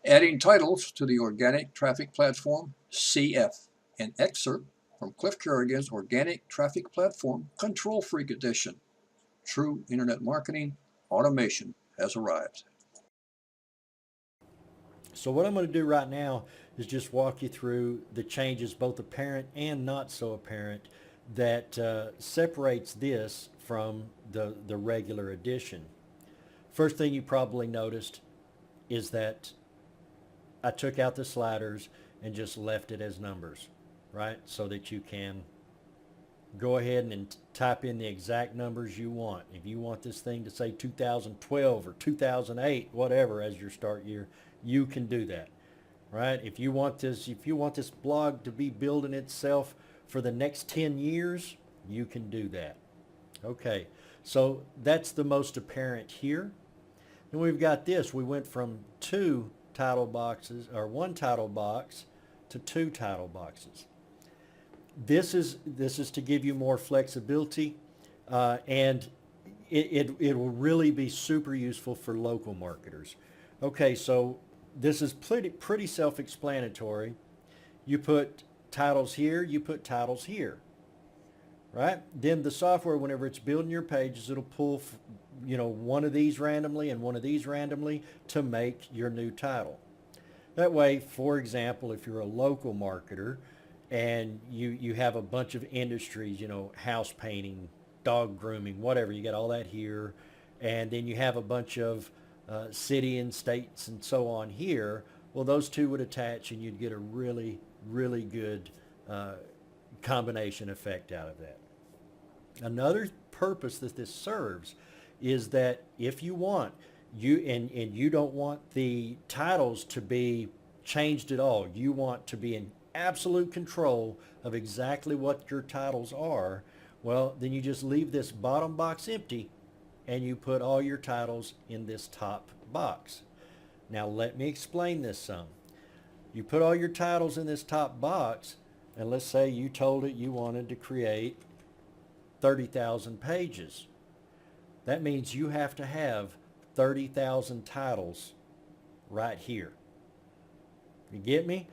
Adding titles to the Organic Traffic Platform, CF, an excerpt from Cliff Kerrigan's Organic Traffic Platform Control Freak Edition. True Internet Marketing Automation has arrived. So what I'm going to do right now is just walk you through the changes, both apparent and not so apparent, that separates this from the regular edition. First thing you probably noticed is that I took out the sliders and just left it as numbers, right? So that you can go ahead and type in the exact numbers you want. If you want this thing to say 2012 or 2008, whatever, as your start year, you can do that, right? If you want this blog to be building itself for the next 10 years, you can do that. Okay, so that's the most apparent here. Then we've got this. We went from two title boxes, or one title box, to two title boxes. This is to give you more flexibility, and it will really be super useful for local marketers. Okay, so this is pretty self-explanatory. You put titles here, you put titles here, right? Then the software, whenever it's building your pages, it'll pull, one of these randomly and one of these randomly to make your new title. That way, for example, if you're a local marketer and you have a bunch of industries, house painting, dog grooming, whatever, you got all that here, and then you have a bunch of city and states and so on here, well, those two would attach and you'd get a really, really good combination effect out of that. Another purpose that this serves is that if you want, you don't want the titles to be changed at all. You want to be in absolute control of exactly what your titles are. Well, then you just leave this bottom box empty and you put all your titles in this top box. Now let me explain this some. You put all your titles in this top box, and let's say you told it you wanted to create 30,000 pages. That means you have to have 30,000 titles right here. You get me?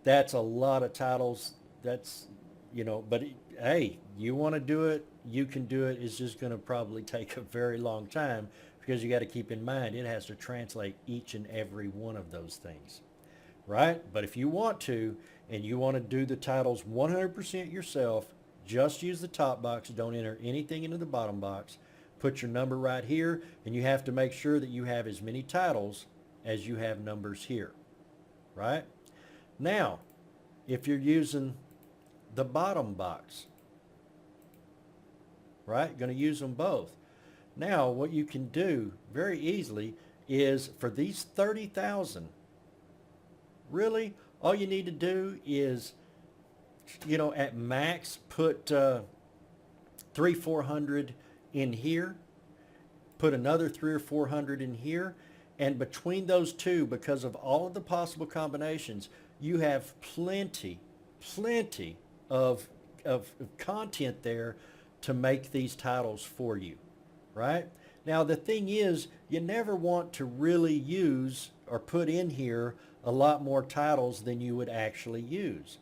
That's a lot of titles. That's, but hey, you want to do it, you can do it. It's just going to probably take a very long time because you got to keep in mind it has to translate each and every one of those things, right? But if you want to, and you want to do the titles 100% yourself, just use the top box. Don't enter anything into the bottom box. Put your number right here, and you have to make sure that you have as many titles as you have numbers here, right? Now, if you're using the bottom box, right, going to use them both. Now, what you can do very easily is for these 30,000, really, all you need to do is, at max, put 300-400 in here, put another 300 or 400 in here, and between those two, because of all of the possible combinations, you have plenty of content there to make these titles for you, right? Now the thing is, you never want to really use or put in here a lot more titles than you would actually use,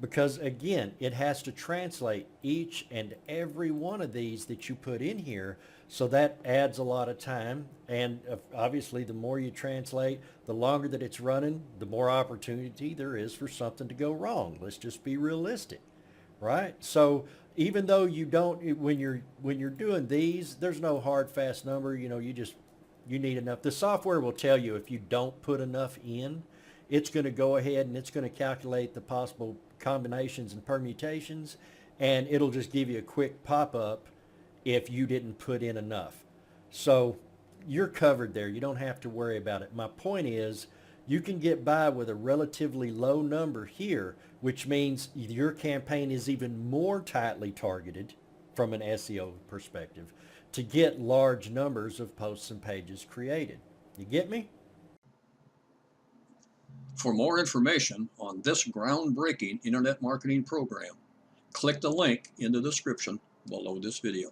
because again, it has to translate each and every one of these that you put in here. So that adds a lot of time, and obviously the more you translate, the longer that it's running, the more opportunity there is for something to go wrong. Let's just be realistic, right? So even though you don't, when you're doing these, there's no hard fast number. You need enough. The software will tell you if you don't put enough in, it's going to go ahead and it's going to calculate the possible combinations and permutations, and it'll just give you a quick pop-up if you didn't put in enough. So you're covered there. You don't have to worry about it. My point is, you can get by with a relatively low number here, which means your campaign is even more tightly targeted from an SEO perspective to get large numbers of posts and pages created. You get me? For more information on this groundbreaking internet marketing program, click the link in the description below this video.